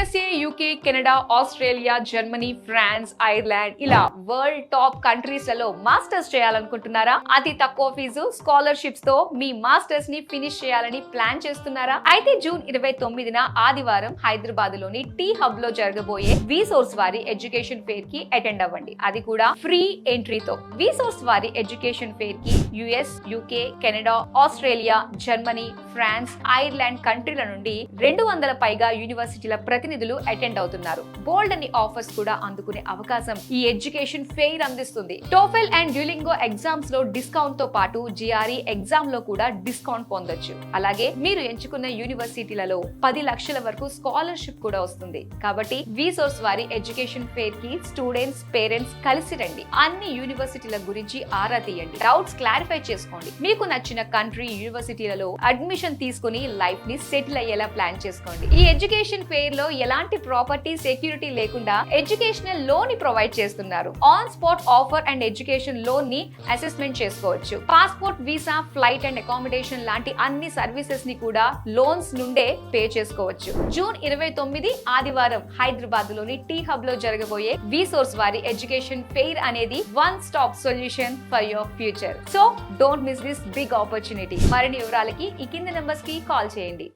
USA, UK, Canada, Australia, Germany, France, Ireland ఇలా world top countries లలో masters చేయాలనుకుంటున్నారా? అతి తక్కువ ఫీజు, స్కాలర్షిప్స్ తో మీ మాస్టర్స్ ని ఫినిష్ చేయాలని ప్లాన్ చేస్తున్నారా? అయితే జూన్ 29న ఆదివారం హైదరాబాద్ లోని టీ హబ్ లో జరగబోయే విసోర్స్ వారి ఎడ్యుకేషన్ ఫేర్ కి అటెండ్ అవ్వండి. అది కూడా ఫ్రీ ఎంట్రీతో. విసోర్స్ వారి ఎడ్యుకేషన్ ఫేర్ కి US, UK, Canada, Australia, Germany, France, Ireland కంట్రీల నుండి 200 పైగా యూనివర్సిటీల ప్రతినిధులు అటెండ్ అవుతున్నారు. బోల్డ్ అని ఆఫర్స్ కూడా అందుకునే అవకాశం ఈ ఎడ్యుకేషన్ ఫెయిర్ అందిస్తుంది. టోఫెల్ అండ్ డ్యూలింగో ఎగ్జామ్స్ లో డిస్కౌంట్ తో పాటు జిఆర్ఈ ఎగ్జామ్ లో కూడా డిస్కౌంట్ పొందొచ్చు. అలాగే మీరు ఎంచుకున్న యూనివర్సిటీలలో 10 లక్షల వరకు స్కాలర్షిప్ కూడా వస్తుంది. కాబట్టి విసోర్స్ వారి ఎడ్యుకేషన్ ఫెయిర్ కి స్టూడెంట్స్, పేరెంట్స్ కలిసి రండి. అన్ని యూనివర్సిటీల గురించి ఆరా తీయండి, డౌట్స్ క్లారిఫై చేసుకోండి. మీకు నచ్చిన కంట్రీ యూనివర్సిటీలలో అడ్మిషన్ తీసుకుని లైఫ్ ని సెటిల్ అయ్యేలా ప్లాన్ చేసుకోండి. ఈ ఎడ్యుకేషన్ ఫెయిర్ లో ఎలాంటి ప్రాపర్టీ సెక్యూరిటీ లేకుండా ఎడ్యుకేషనల్ లోన్ ని ప్రొవైడ్ చేస్తున్నారు. On spot offer and education loan ని అసెస్మెంట్ చేసుకోవచ్చు. Passport, visa, flight and accommodation లాంటి అన్ని సర్వీసెస్ ని కూడా లోన్స్ నుండే పే చేసుకోవచ్చు. జూన్ 29 ఆదివారం హైదరాబాద్ లోని టీ హబ్ లో జరగబోయే విసోర్స్ వారి ఎడ్యుకేషన్ ఫెయిర్ అనేది one stop solution for your future. So don't miss this big opportunity. మరిన్ని వివరాలకి ఈ కింద నంబర్స్ కి కాల్ చేయండి.